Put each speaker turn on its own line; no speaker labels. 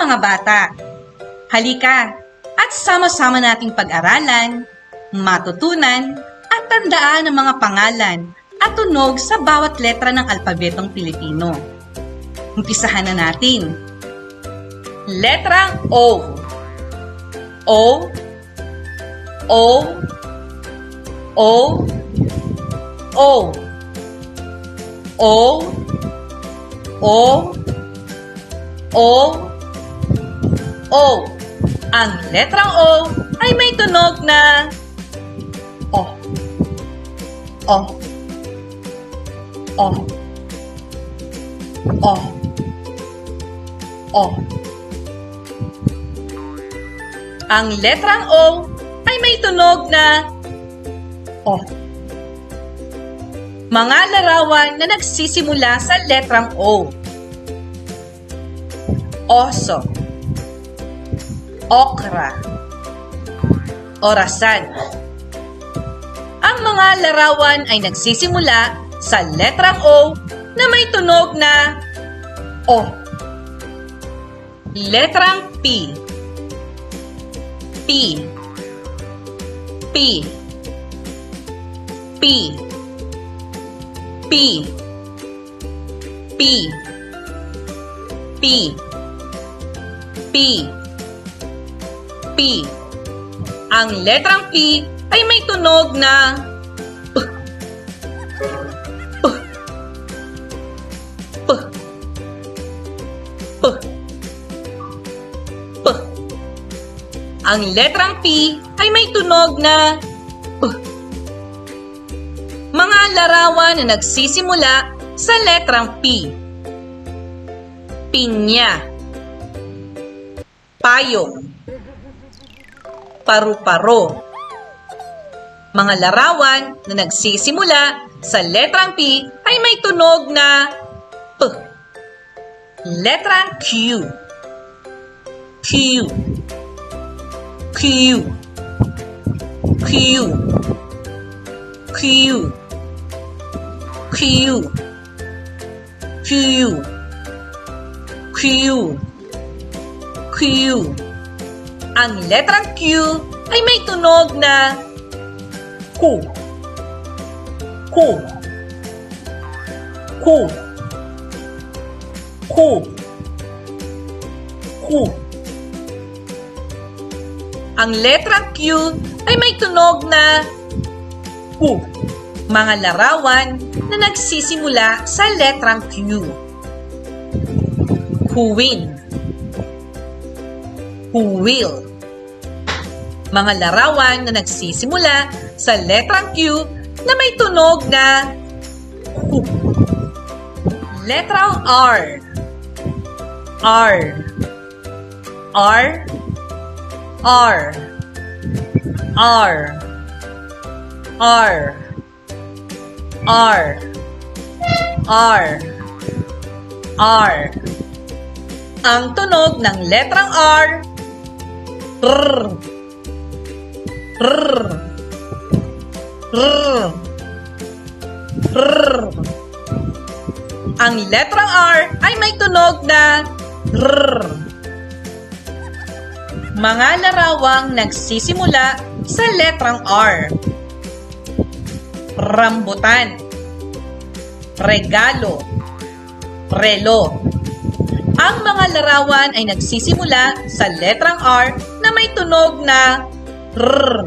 mga bata, halika at sama-sama nating pag-aralan, matutunan at tandaan ang mga pangalan at tunog sa bawat letra ng alpabetong Pilipino. Umpisahan na natin. Letrang O. O. O. O. O. O. O. O. O. Ang letrang O ay may tunog na O. O. O. O. O. Ang letrang O ay may tunog na O. Mga larawan na nagsisimula sa letrang O. Oso. Okra. Orasan. Ang mga larawan ay nagsisimula sa letrang O na may tunog na O. Letrang P. P. P. P. P. P. P. P. P. Ang letrang P ay may tunog na P. P. P. P. P. Ang letrang P ay may tunog na P. Mga larawan na nagsisimula sa letrang P. Pinya. Payong. Paru-paro. Mga larawan na nagsisimula sa letrang P ay may tunog na P. Letrang Q. Q. Q. Q. Q. Q. Q. Q. Q. Ang letrang Q ay may tunog na Q. Q. Q. Q. Q. Ang letrang Q ay may tunog na Q. Mga larawan na nagsisimula sa letrang Q. Queen. Wheel. Mga larawan na nagsisimula sa letrang Q na may tunog na Q. Letrang R. R. R. R. R. R. R. R. R. Ang tunog ng letrang R. R. R. R. R. Ang letrang R ay may tunog na R. Mga larawang nagsisimula sa letrang R. Rambutan. Regalo. Relo. Ang mga larawan ay nagsisimula sa letrang R na may tunog na R.